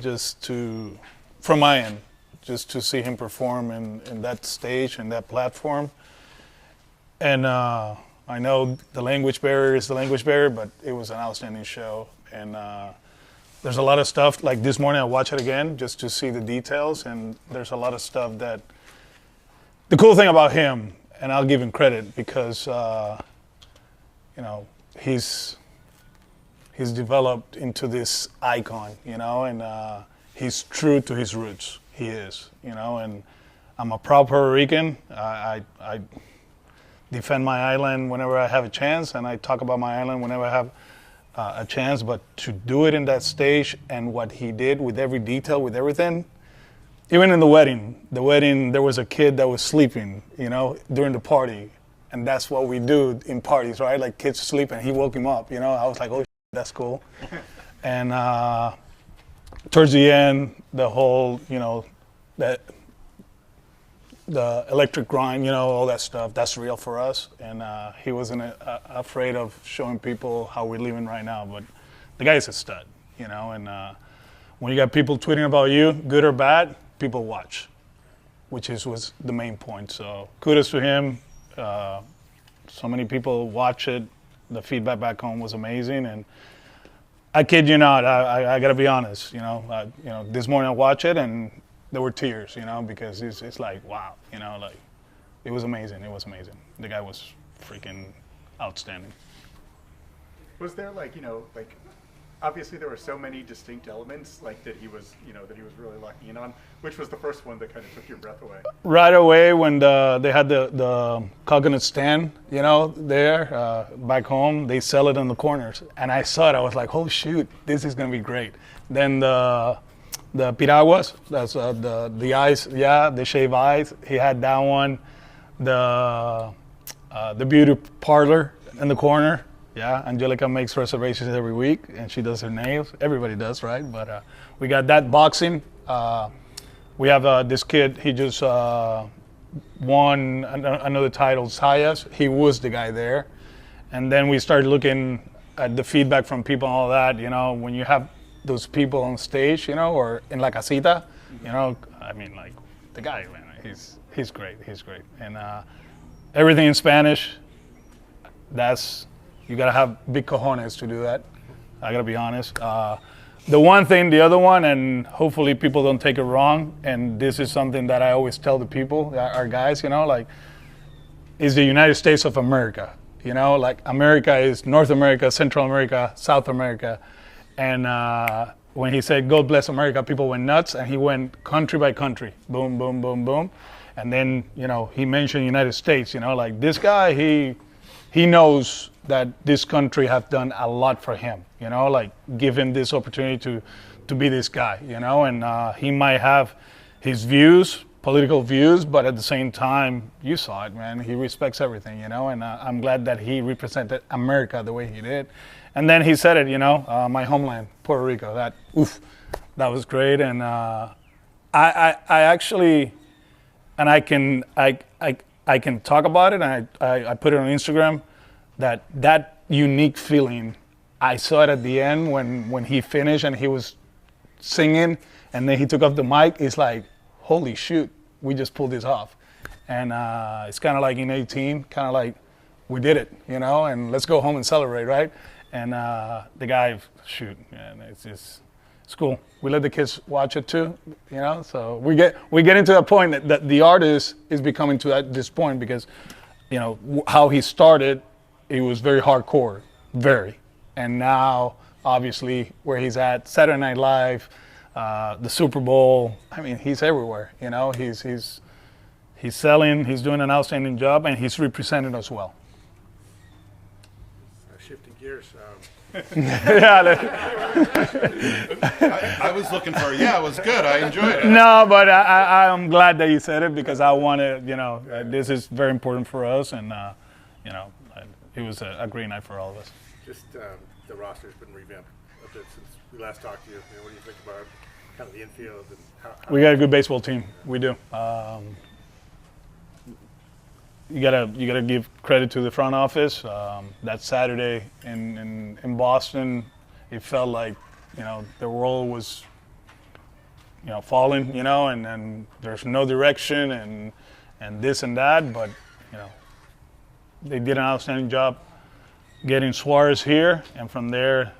from my end, just to see him perform in that stage and that platform. And I know the language barrier is the language barrier, but it was an outstanding show. And there's a lot of stuff, like this morning I watched it again just to see the details, and there's a lot of stuff that, the cool thing about him, and I'll give him credit because, he's developed into this icon, and he's true to his roots. He is, and I'm a proud Puerto Rican. I defend my island whenever I have a chance, and I talk about my island whenever I have a chance. But to do it in that stage and what he did with every detail, with everything, even in the wedding, there was a kid that was sleeping, during the party. And that's what we do in parties, right? Like kids sleep and he woke him up, I was like, oh, that's cool. And towards the end, the whole, that the electric grind, all that stuff, that's real for us. And he wasn't afraid of showing people how we're living right now. But the guy's a stud, and when you got people tweeting about you, good or bad, people watch, which was the main point. So kudos to him. So many people watch it. The feedback back home was amazing, and I kid you not. I gotta be honest. This morning I watched it and there were tears. Because it's like wow. Like it was amazing. It was amazing. The guy was freaking outstanding. Was there obviously there were so many distinct elements that he was really locking in on. Which was the first one that kind of took your breath away? Right away when they had the coconut stand, there back home, they sell it in the corners, and I saw it. I was like, oh shoot, this is gonna be great. Then the piraguas, that's the eyes, the shaved eyes. He had that one. The beauty parlor in the corner. Yeah, Angelica makes reservations every week, and she does her nails. Everybody does, right? But we got that boxing. We have this kid. He just won another title, Sayas. He was the guy there. And then we started looking at the feedback from people and all that. When you have those people on stage, or in La Casita, the guy, man, he's great. He's great. And everything in Spanish, you gotta have big cojones to do that. I gotta be honest. The other one, and hopefully people don't take it wrong, and this is something that I always tell the people, our guys, is the United States of America. America is North America, Central America, South America. And when he said, God bless America, people went nuts, and he went country by country. Boom, boom, boom, boom. And then, he mentioned United States, this guy, he knows that this country have done a lot for him, give him this opportunity to be this guy, and he might have his views, political views, but at the same time, you saw it, man, he respects everything, and I'm glad that he represented America the way he did. And then he said it, my homeland, Puerto Rico, that was great. And I actually, and I can talk about it, and I put it on Instagram, that unique feeling, I saw it at the end when he finished and he was singing and then he took off the mic. It's like, holy shoot, we just pulled this off. And it's kind of like in 18, kind of like we did it, and let's go home and celebrate, right? And the guy, shoot, man, it's cool. We let the kids watch it too, so we get into a point that the artist is becoming to this point because, how he started, it was very hardcore, very. And now, obviously, where he's at, Saturday Night Live, the Super Bowl, he's everywhere, he's selling, he's doing an outstanding job, and he's representing us well. Shifting gears. I was looking for, it was good. I enjoyed it. No, but I'm glad that you said it because I wanted, this is very important for us, and, it was a great night for all of us. Just the roster's been revamped a bit since we last talked to you. What do you think about kind of the infield and how we got a good baseball team. We do. You gotta give credit to the front office. That Saturday in Boston, it felt like the world was falling, and there's no direction and this and that. But they did an outstanding job getting Suarez here, and from there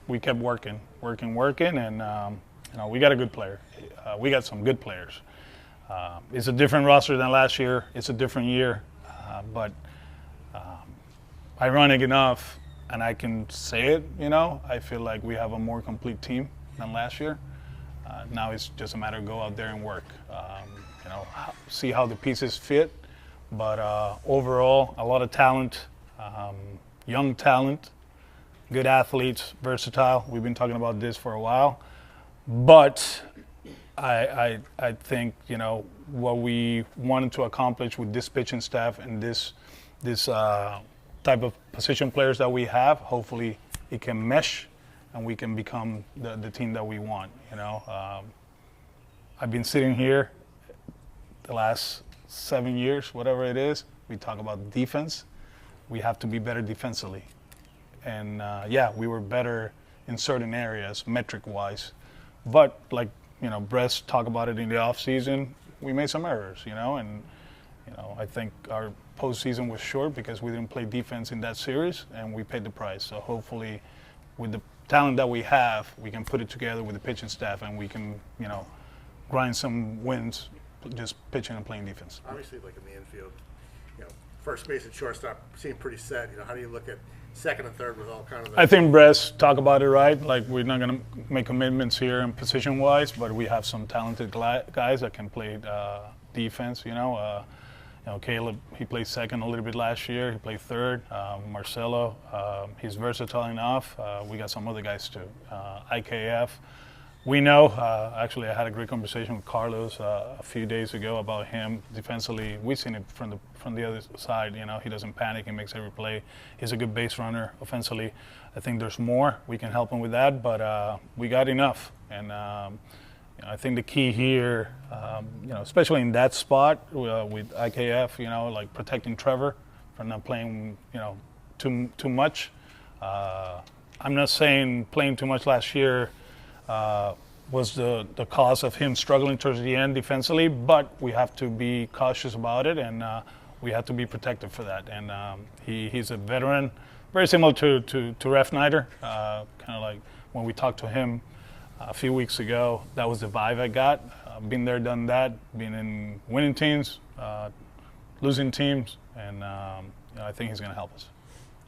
we kept working, and we got a good player. We got some good players. It's a different roster than last year. It's a different year, but ironic enough, and I can say it, I feel like we have a more complete team than last year. Now it's just a matter of go out there and work, see how the pieces fit. But overall, a lot of talent, young talent, good athletes, versatile. We've been talking about this for a while. But I think, what we wanted to accomplish with this pitching staff and this type of position players that we have, hopefully it can mesh and we can become the team that we want. I've been sitting here the last 7 years, whatever it is. We talk about defense. We have to be better defensively. And we were better in certain areas, metric-wise. But like, Bress talked about it in the off season, we made some errors, and I think our postseason was short because we didn't play defense in that series, and we paid the price. So hopefully, with the talent that we have, we can put it together with the pitching staff, and we can, grind some wins, just pitching and playing defense. Obviously, like in the infield, first base and shortstop seem pretty set. How do you look at second and third with all kind of? I think Bress talked about it right. Like, we're not going to make commitments here in position-wise, but we have some talented guys that can play defense. Caleb, he played second a little bit last year. He played third. Marcelo, he's versatile enough. We got some other guys too. IKF. We know, actually, I had a great conversation with Carlos a few days ago about him defensively. We've seen it from the other side. He doesn't panic. He makes every play. He's a good base runner offensively. I think there's more. We can help him with that, but we got enough. And I think the key here, especially in that spot with IKF, like protecting Trevor from not playing, too much. I'm not saying playing too much last year was the cause of him struggling towards the end defensively, but we have to be cautious about it, and we have to be protective for that. And he's a veteran, very similar to Ref Snyder, kind of like when we talked to him a few weeks ago. That was the vibe I got. Been there, done that, been in winning teams, losing teams, and I think he's going to help us.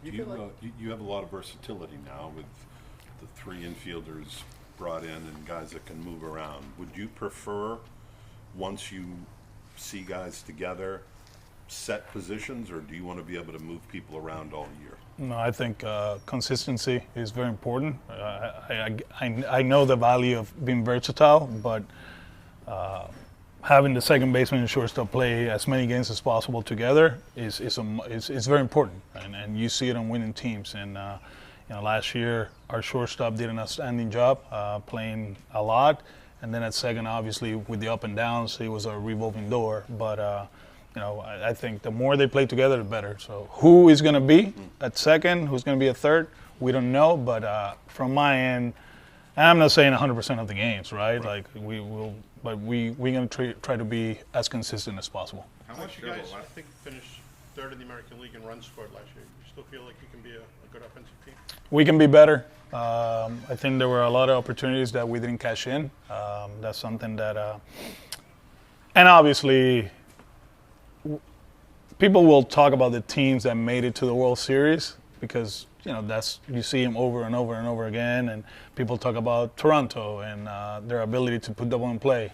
You have a lot of versatility now with the three infielders brought in and guys that can move around. Would you prefer, once you see guys together, set positions, or do you want to be able to move people around all year? No, I think consistency is very important. I know the value of being versatile, but having the second baseman and shortstop play as many games as possible together is very important, and you see it on winning teams. And last year our shortstop did an outstanding job playing a lot, and then at second, obviously with the up and downs, it was a revolving door. But I think the more they play together, the better. So who is going to be at second, who's going to be at third, we don't know. But from my end, and I'm not saying 100% of the games, right? Like we will, but we're going to try to be as consistent as possible. How much you guys, I think, finished third in the American League in runs scored last year? You still feel like you can be a good offensive team? We can be better. I think there were a lot of opportunities that we didn't cash in. That's something that, and obviously, people will talk about the teams that made it to the World Series because that's, you see them over and over and over again, and people talk about Toronto and their ability to put the ball in play.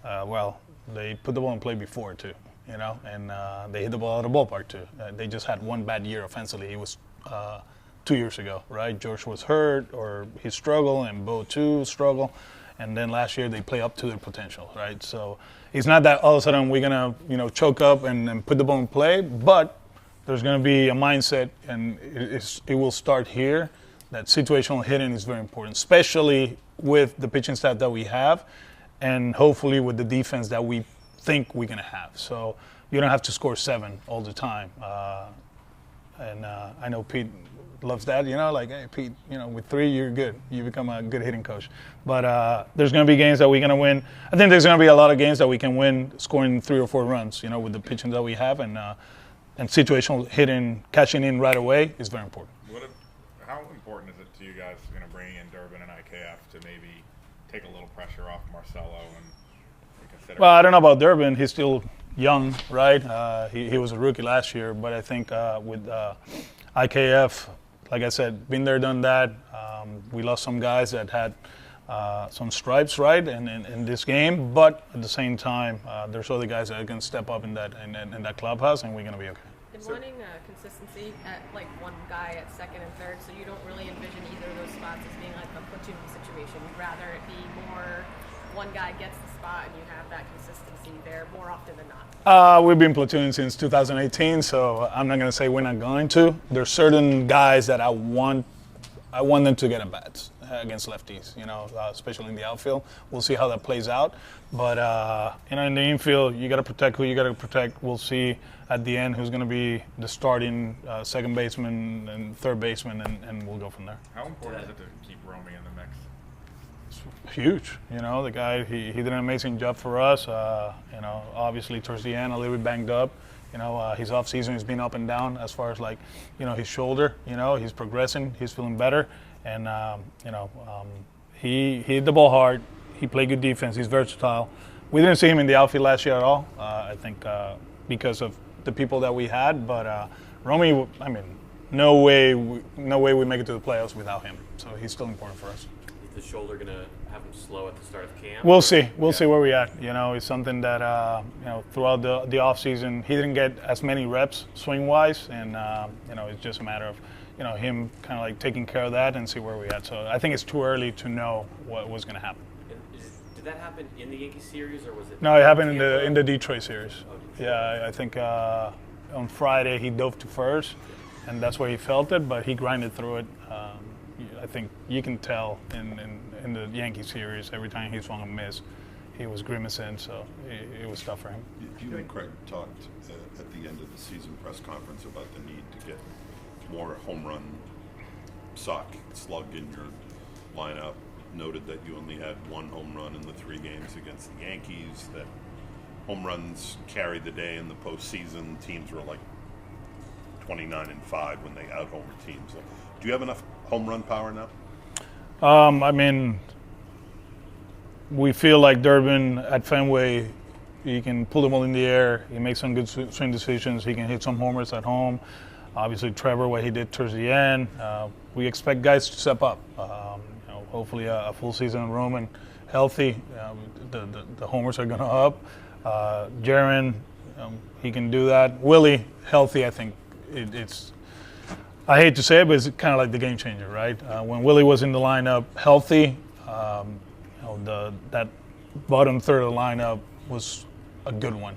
Well, they put the ball in play before too, and they hit the ball out of the ballpark too. They just had one bad year offensively. It was 2 years ago, right? George was hurt or he struggled, and Bo too struggled, and then last year they play up to their potential, right? So it's not that all of a sudden we're gonna choke up and put the ball in play, but there's going to be a mindset, and it will start here, that situational hitting is very important, especially with the pitching staff that we have, and hopefully with the defense that we think we're going to have. So you don't have to score 7 all the time. And I know Pete loves that, like, hey, Pete, with 3, you're good. You become a good hitting coach. But there's going to be games that we're going to win. I think there's going to be a lot of games that we can win scoring 3 or 4 runs, with the pitching that we have. And situational hitting, catching in right away is very important. How important is it to you guys, bringing in Durbin and IKF to maybe take a little pressure off Marcelo and consider? Well, I don't know about Durbin. He's still young, right? He was a rookie last year, but I think with IKF, like I said, been there, done that. We lost some guys that had some stripes, right, in this game. But at the same time, there's other guys that can step up in that clubhouse, and we're going to be okay. And wanting consistency at like one guy at second and third, so you don't really envision either of those spots as being like a platoon situation. You'd rather it be more one guy gets the spot and you have that consistency there more often than not. We've been platooning since 2018, so I'm not going to say we're not going to. There's certain guys that I want them to get at bats against lefties, especially in the outfield. We'll see how that plays out. But, in the infield, you got to protect who you got to protect. We'll see at the end who's going to be the starting second baseman and third baseman, and we'll go from there. How important is it to keep Romy in the mix? It's huge. The guy, he did an amazing job for us. Obviously towards the end, a little bit banged up. His off season has been up and down as far as his shoulder. He's progressing. He's feeling better, and he hit the ball hard. He played good defense. He's versatile. We didn't see him in the outfield last year at all. I think because of the people that we had. But Romy, no way we make it to the playoffs without him. So he's still important for us. Is the shoulder going to have him slow at the start of camp? We'll see. We'll see where we're at. It's something that, throughout the offseason, he didn't get as many reps swing-wise. And, it's just a matter of, him kind of taking care of that and see where we're at. So I think it's too early to know what was going to happen. Did that happen in the Yankee series, or was it? No, it happened in the Detroit series. Yeah, I think on Friday he dove to first, and that's where he felt it, but he grinded through it. I think you can tell in the Yankee series, every time he swung a miss, he was grimacing, so it was tough for him. You and Craig talked at the end of the season press conference about the need to get more home run slug in your lineup. Noted that you only had 1 home run in the 3 games against the Yankees, that home runs carried the day in the postseason. Teams were 29-5 when they out-homered teams. Do you have enough home run power now? We feel like Durbin at Fenway, he can pull the ball in the air. He makes some good swing decisions. He can hit some homers at home. Obviously, Trevor, what he did towards the end. We expect guys to step up. Hopefully a full season in Roman, healthy. The homers are going to up. Jaron, he can do that. Willie, healthy, I think. I hate to say it, but it's kind of like the game changer, right? When Willie was in the lineup healthy, that bottom third of the lineup was a good one.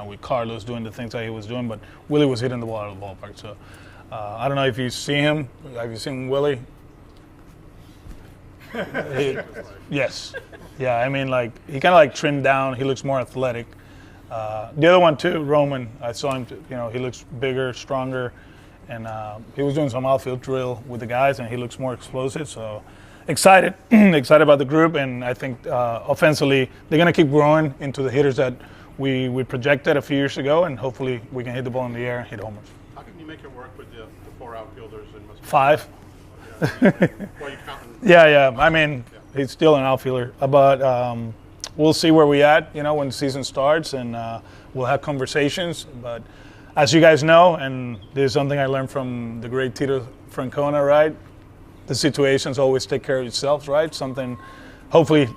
With Carlos doing the things that he was doing, but Willie was hitting the ball out of the ballpark. So I don't know if you see him. Have you seen Willie? Yes. Yeah, he kind of trimmed down. He looks more athletic. The other one too, Roman, I saw him, he looks bigger, stronger, and he was doing some outfield drill with the guys, and he looks more explosive. So excited about the group, and I think offensively they're going to keep growing into the hitters that we projected a few years ago, and hopefully we can hit the ball in the air and hit homers. How can you make it work with the 4 outfielders? And 5. Well, you counting? Yeah. He's still an outfielder, but we'll see where we at, when the season starts, and we'll have conversations. But as you guys know, and this is something I learned from the great Tito Francona, right? The situations always take care of itself, right? Something, hopefully,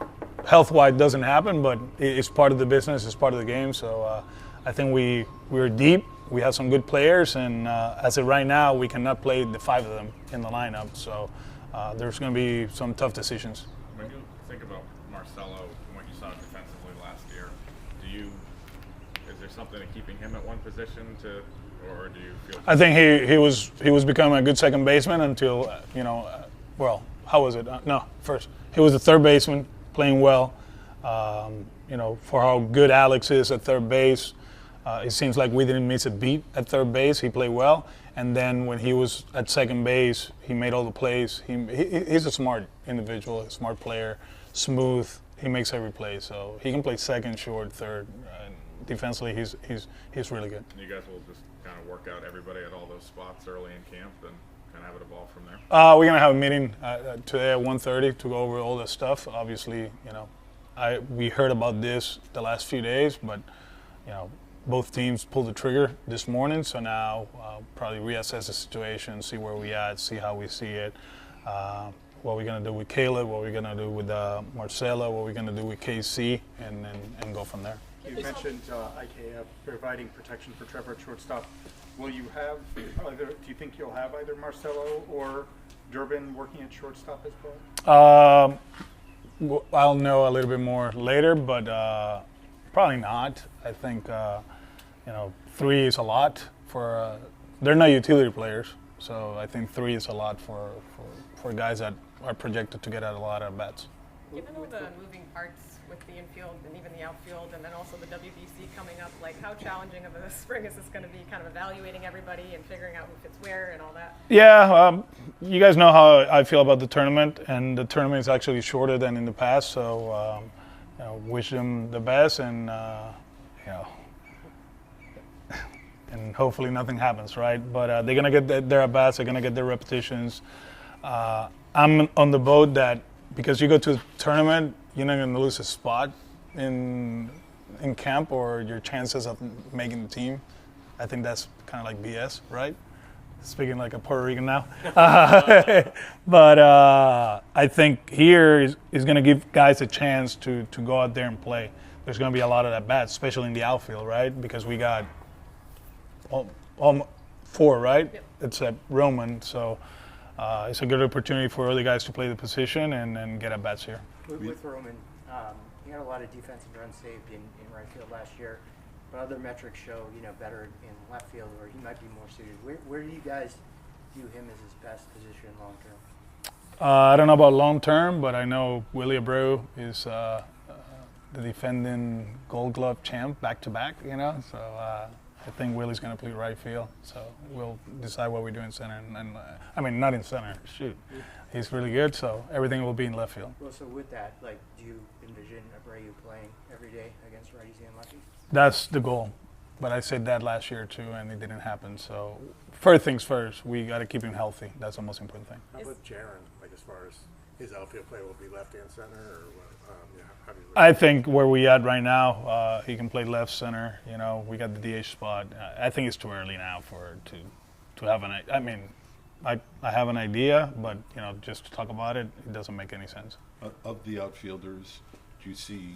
health-wise doesn't happen, but it's part of the business, it's part of the game. So I think we're deep. We have some good players, and as of right now, we cannot play the 5 of them in the lineup. So there's going to be some tough decisions. When you think about Marcelo and what you saw defensively last year, is there something in keeping him at one position or do you feel? I think he was becoming a good second baseman until how was it? First he was a third baseman playing well. For how good Alex is at third base. It seems like we didn't miss a beat at third base. He played well. And then when he was at second base, he made all the plays. He's a smart individual, a smart player, smooth. He makes every play, so he can play second, short, third. Defensively, he's really good. You guys will just kind of work out everybody at all those spots early in camp and kind of have it evolve from there? We're going to have a meeting today at 1:30 to go over all this stuff. Obviously, we heard about this the last few days, but, both teams pulled the trigger this morning, so now probably reassess the situation, see where we at, see how we see it, what we're going to do with Caleb, what we're going to do with Marcelo, what we're going to do with KC, and go from there. You mentioned IKF providing protection for Trevor at shortstop. Will you have do you think you'll have either Marcelo or Durbin working at shortstop as well? I'll know a little bit more later, but probably not. I think 3 is a lot for. They're not utility players, so I think 3 is a lot for guys that are projected to get out a lot of bats. Given all the moving parts with the infield and even the outfield, and then also the WBC coming up, how challenging of a spring is this going to be, kind of evaluating everybody and figuring out who fits where and all that? Yeah, you guys know how I feel about the tournament, and the tournament is actually shorter than in the past, so wish them the best, and and hopefully nothing happens, right? But they're going to get their at-bats, they're going to get their repetitions. I'm on the boat that because you go to a tournament, you're not going to lose a spot in camp or your chances of making the team. I think that's kind of like BS, right? Speaking like a Puerto Rican now. But I think here is going to give guys a chance to go out there and play. There's going to be a lot of that bats, especially in the outfield, right? Because we got all 4, right? Yep. Except Roman, so it's a good opportunity for other guys to play the position and get at bats here. With Roman, he had a lot of defensive runs saved in right field last year, but other metrics show better in left field, where he might be more suited. Where do you guys view him as his best position long term? I don't know about long term, but I know Willie Abreu is the defending Gold Glove champ back to back. So I think Willie's going to play right field. So we'll decide what we do in center. And I mean, not in center. Shoot, he's really good. So everything will be in left field. Well, so with that, do you envision Abreu playing every day against righties and lefties? That's the goal. But I said that last year too, and it didn't happen. So first things first, we got to keep him healthy. That's the most important thing. How about Jaron, as far as his outfield play will be left and center, or how do you? I think where we at right now, he can play left center. We got the DH spot. I think it's too early now to have an. I mean, I have an idea, but just to talk about it, it doesn't make any sense. Of the outfielders, do you see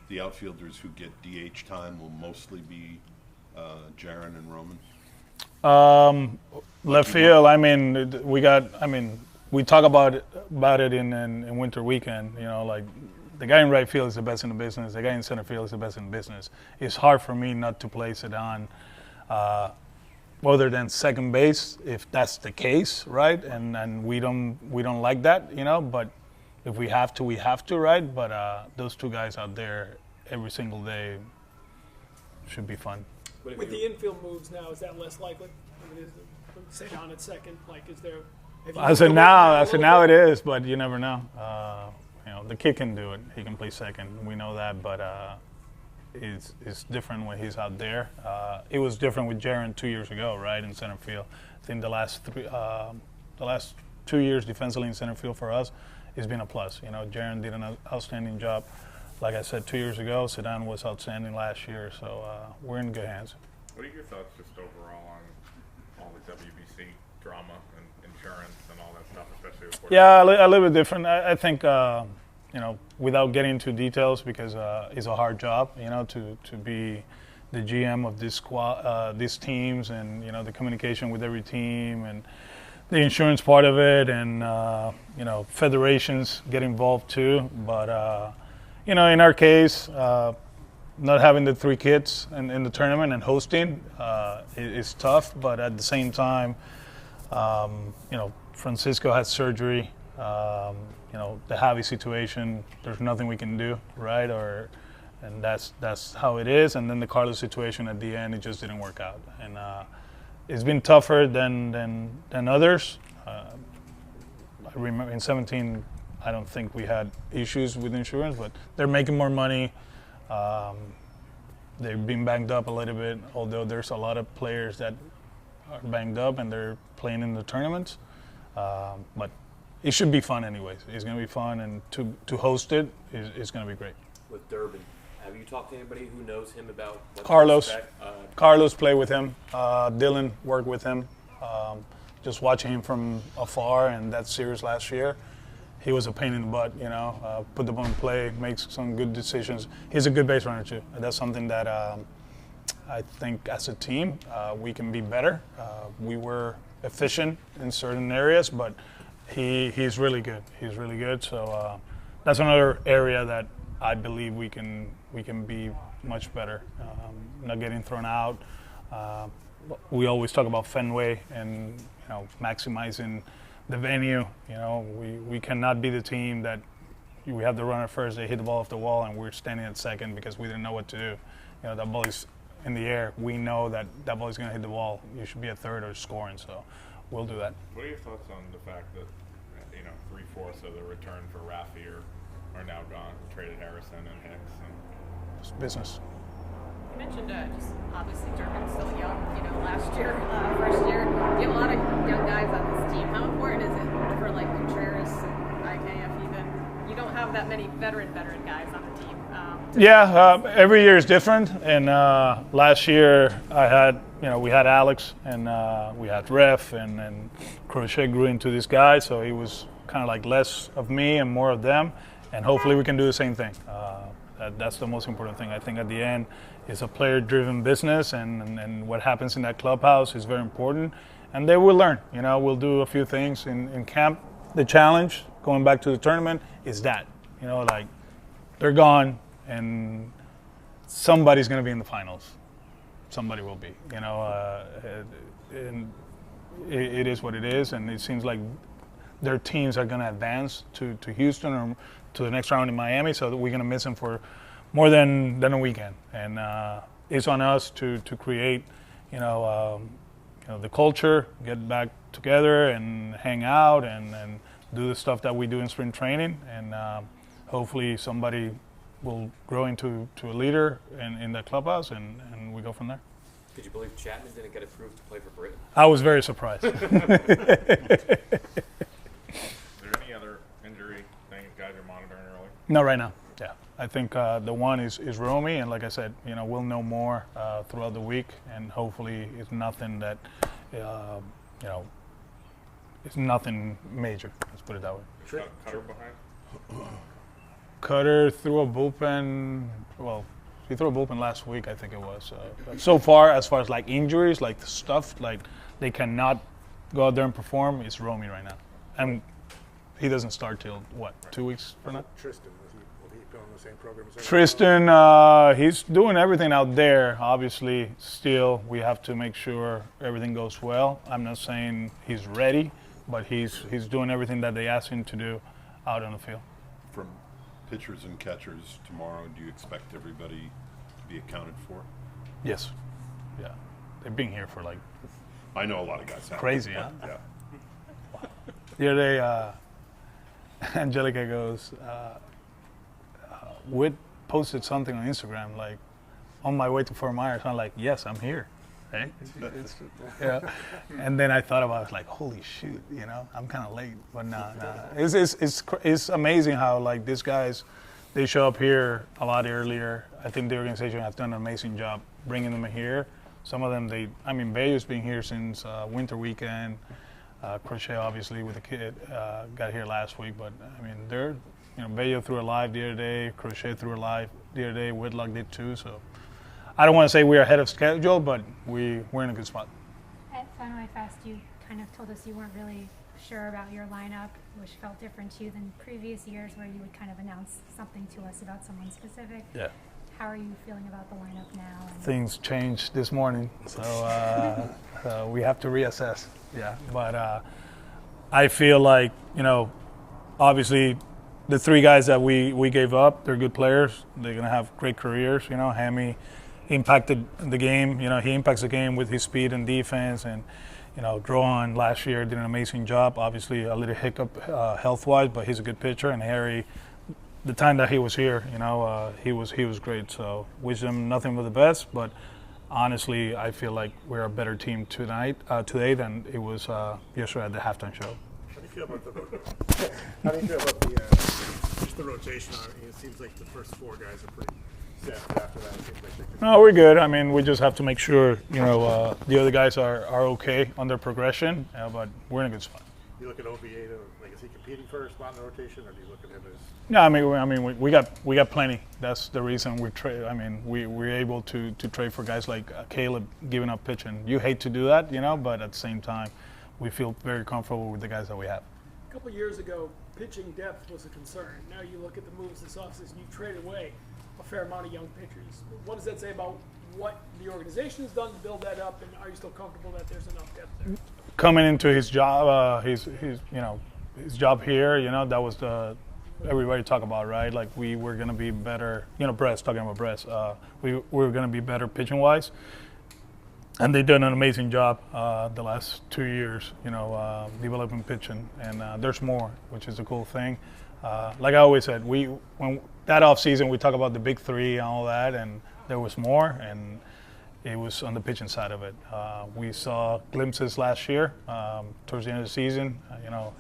the outfielders who get DH time will mostly be Jaron and Roman? Left field. I mean, we talk about it in winter weekend. The guy in right field is the best in the business. The guy in center field is the best in the business. It's hard for me not to place it on other than second base, if that's the case, right? And we don't like that, But if we have to, we have to, right? But those 2 guys out there every single day should be fun. With the infield moves now, is that less likely? It is to stay down at second. Is there? I said now it is, but you never know. The kid can do it. He can play second. We know that, but it's different when he's out there. It was different with Jaron 2 years ago, right, in center field. I think the last 2 years defensively in center field for us has been a plus. Jaron did an outstanding job. Like I said, 2 years ago, Sedan was outstanding last year, so we're in good hands. What are your thoughts just overall on all the WBC drama and insurance and all that stuff, especially with Puerto Yeah, a little bit different. I think, without getting into details, because it's a hard job, to be the GM of these teams, and the communication with every team, and the insurance part of it, and federations get involved too. But in our case, not having the 3 kids in the tournament and hosting is tough. But at the same time, Francisco had surgery. The Javi situation, there's nothing we can do, right? And that's how it is. And then the Carlos situation at the end, it just didn't work out. And it's been tougher than others. I remember in 17, I don't think we had issues with insurance, but they're making more money. They've been banged up a little bit, although there's a lot of players that are banged up and they're playing in the tournaments. But it should be fun anyways. It's going to be fun, and to host it is going to be great. With Durbin, have you talked to anybody who knows him about what Carlos. to expect? Carlos played with him. Dylan worked with him. Just watching him from afar and that series last year, he was a pain in the butt, put the ball in play, makes some good decisions. He's a good base runner too. And that's something that I think as a team we can be better. We were efficient in certain areas, but he's really good. He's really good. So that's another area that I believe we can be much better. Not getting thrown out. We always talk about Fenway and maximizing the venue. We cannot be the team that we have the runner first, they hit the ball off the wall, and we're standing at second because we didn't know what to do. That ball is in the air. We know that ball is going to hit the wall. You should be at third or scoring, so we'll do that. What are your thoughts on the fact that 3/4 of the return for Rafi are now gone? Traded Harrison and Hicks. It's business. You mentioned just obviously Durbin's still young. Last year, first year, you have a lot of young guys on this team. How important is it for like Contreras and IKF even? You don't have that many veteran guys on the team. Every year is different. And last year we had Alex and we had Ref and Crochet grew into this guy, so he was kind of like less of me and more of them. And hopefully we can do the same thing. That's the most important thing. I think at the end, it's a player-driven business, and what happens in that clubhouse is very important. And they will learn. We'll do a few things in camp. The challenge, going back to the tournament, is that. They're gone, and somebody's going to be in the finals. Somebody will be. And it is what it is, and it seems like their teams are going to advance to Houston or to the next round in Miami, so that we're going to miss them for more than a weekend. And it's on us to create, the culture, get back together and hang out and do the stuff that we do in spring training. And hopefully somebody will grow into a leader in the clubhouse, and we go from there. Could you believe Chapman didn't get approved to play for Britain? I was very surprised. Is there any other injury things guys are monitoring early? No, right now. Yeah, I think the one is Romy, and like I said, we'll know more throughout the week, and hopefully it's nothing that, it's nothing major. Let's put it that way. Cutter behind? Cutter threw a bullpen. Well, he threw a bullpen last week, I think it was. So far as like injuries, like the stuff, like they cannot go out there and perform, it's Romy right now, and he doesn't start till what, 2 weeks from now? Tristan, will he go on the same program as Tristan, he's doing everything out there. Obviously, still we have to make sure everything goes well. I'm not saying he's ready, but he's doing everything that they asked him to do out on the field. From pitchers and catchers tomorrow, do you expect everybody to be accounted for? Yes. Yeah. They've been here for I know a lot of guys have. Crazy, huh? Yeah. The other day, Angelica goes, Whit posted something on Instagram, like, on my way to Fort Myers. I'm like, yes, I'm here. Right? Yeah. And then I thought about it, I was like, holy shoot, I'm kind of late. But nah. It's amazing how, these guys, they show up here a lot earlier. I think the organization has done an amazing job bringing them here. Some of them, Bello's been here since winter weekend. Crochet, obviously, with the kid, got here last week. But, they're, Bello threw a live the other day. Crochet threw a live the other day. Whitlock did too. So I don't want to say we're ahead of schedule, but we're in a good spot. At Fenway Fest, you kind of told us you weren't really sure about your lineup, which felt different to you than previous years where you would kind of announce something to us about someone specific. Yeah. How are you feeling about the lineup now? Things changed this morning, so we have to reassess. Yeah, but I feel like, obviously the three guys that we gave up, they're good players. They're going to have great careers. Hammy he impacted the game. You know, he impacts the game with his speed and defense. And you know, Drohan last year did an amazing job. Obviously, a little hiccup health-wise, but he's a good pitcher. And Harry, the time that he was here, you know, he was great. So wish him nothing but the best. But honestly, I feel like we're a better team today than it was yesterday at the halftime show. How do you feel about just the rotation? It seems like the first 4 guys are pretty set. After that, it seems like they could. No, we're good. I mean, we just have to make sure, you know, the other guys are okay on their progression. But we're in a good spot. You look at OVA, like, is he competing for a spot in the rotation, or do you look at him as? No, I mean, we got plenty. That's the reason we trade. I mean, we're able to trade for guys like Caleb giving up pitching. You hate to do that, you know, but at the same time, we feel very comfortable with the guys that we have. A couple of years ago, pitching depth was a concern. Now you look at the moves this offseason, you traded away a fair amount of young pitchers. What does that say about what the organization has done to build that up, and are you still comfortable that there's enough depth there? Coming into his job, his job here, you know, that was everybody talk about, right? Like we were going to be better, you know, talking about Bress, we were going to be better pitching wise, and they did an amazing job the last 2 years, you know, developing pitching, and there's more, which is a cool thing. Like I always said, when that off season we talk about the big 3 and all that, and there was more, and it was on the pitching side of it. We saw glimpses last year towards the end of the season. You know,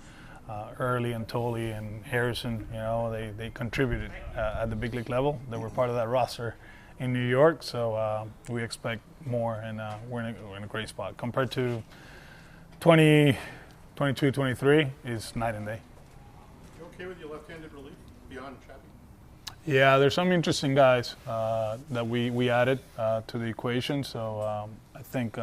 Early and Tolley and Harrison, you know, they contributed at the big league level. They were part of that roster in New York, so we expect more, and we're in a great spot. Compared to 2022, 23 is night and day. You okay with your left-handed relief beyond Chappie? Yeah, there's some interesting guys that we added to the equation. So I think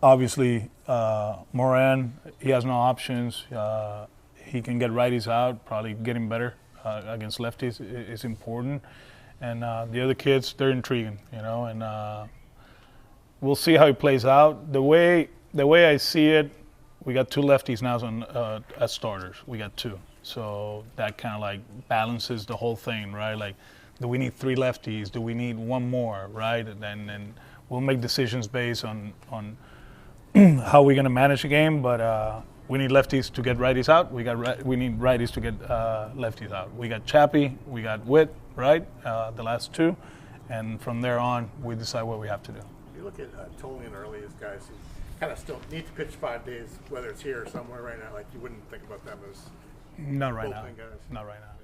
obviously Moran, he has no options. He can get righties out. Probably getting better against lefties is important. And the other kids, they're intriguing, you know. And we'll see how it plays out. The way I see it, we got 2 lefties now as starters. We got 2. So that kind of like balances the whole thing, right? Like, do we need 3 lefties? Do we need 1 more, right? And then we'll make decisions based on how we're going to manage the game. But we need lefties to get righties out. We need righties to get lefties out. We got Chappie, we got Witt, right? The last 2, and from there on, we decide what we have to do. You look at Tolley and Early as guys who kind of still need to pitch 5 days, whether it's here or somewhere right now. Like, you wouldn't think about them as not right now. bullpen guys. Not right now.